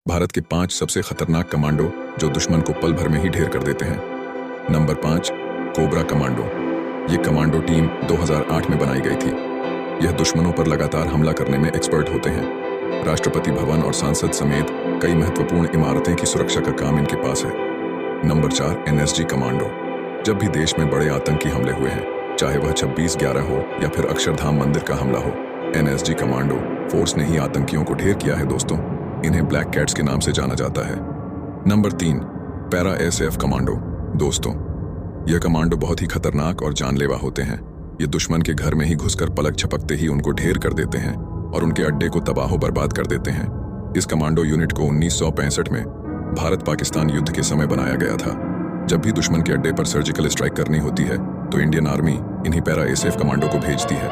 भारत के 5 सबसे खतरनाक कमांडो जो दुश्मन को पल भर में ही ढेर कर देते हैं। Number 5, cobra commando. ये कमांडो टीम 2008 में बनाई गई थी। यह दुश्मनों पर लगातार हमला करने में एक्सपर्ट होते हैं। राष्ट्रपति भवन और संसद समेत कई महत्वपूर्ण इमारतें की सुरक्षा का काम इनके पास है। Number 4, NSG commando. जब भी देश में बड़े आतंकी हमले हुए हैं, चाहे वह 26/11 हो या फिर अक्षरधाम मंदिर का हमला हो, एनएसजी कमांडो फोर्स ने ही आतंकियों को ढेर किया है दोस्तों। इन्हें ब्लैक कैट्स के नाम से जाना जाता है। Number 3, para SF commando. दोस्तों, यह कमांडो बहुत ही खतरनाक और जानलेवा होते हैं। ये दुश्मन के घर में ही घुसकर पलक झपकते ही उनको ढेर कर देते हैं और उनके अड्डे को तबाह बर्बाद कर देते हैं। इस कमांडो यूनिट को 1965 में भारत पाकिस्तान युद्ध के समय बनाया गया था। जब भी दुश्मन के अड्डे पर सर्जिकल स्ट्राइक करनी होती है तो इंडियन आर्मी इन्हीं पैरा एसएफ कमांडो को भेजती है।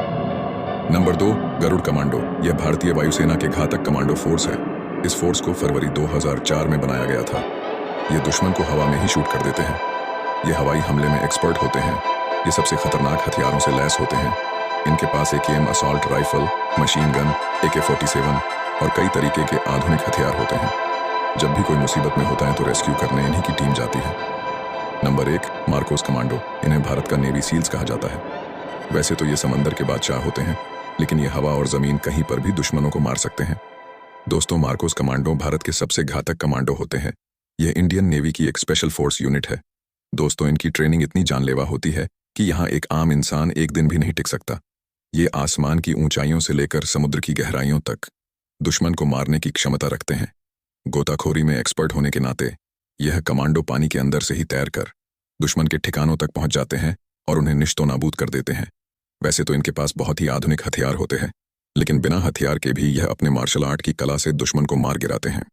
Number 2, Garud commando. यह भारतीय वायुसेना के घातक कमांडो फोर्स है। इस फोर्स को फरवरी 2004 में बनाया गया था। ये दुश्मन को हवा में ही शूट कर देते हैं। ये हवाई हमले में एक्सपर्ट होते हैं। ये सबसे खतरनाक हथियारों से लैस होते हैं। इनके पास AKM assault rifle, machine gun, AK-47 और कई तरीके के आधुनिक हथियार होते हैं। जब भी कोई मुसीबत में होता है तो रेस्क्यू करने इन्हीं की टीम जाती है। Number 1, Marcos commando. इन्हें भारत का नेवी सील्स कहा जाता है। वैसे तो ये समंदर के बादशाह होते हैं, लेकिन ये हवा और जमीन कहीं पर भी दुश्मनों को मार सकते हैं। दोस्तों, मार्कोस कमांडो भारत के सबसे घातक कमांडो होते हैं। यह इंडियन नेवी की एक स्पेशल फोर्स यूनिट है। दोस्तों, इनकी ट्रेनिंग इतनी जानलेवा होती है कि यहाँ एक आम इंसान एक दिन भी नहीं टिक सकता। ये आसमान की ऊंचाइयों से लेकर समुद्र की गहराइयों तक दुश्मन को मारने की क्षमता रखते हैं। गोताखोरी में एक्सपर्ट होने के नाते यह कमांडो पानी के अंदर से ही तैरकर दुश्मन के ठिकानों तक पहुंच जाते हैं और उन्हें निश्तो नाबूद कर देते हैं। वैसे तो इनके पास बहुत ही आधुनिक हथियार होते हैं, लेकिन बिना हथियार के भी यह अपने मार्शल आर्ट की कला से दुश्मन को मार गिराते हैं।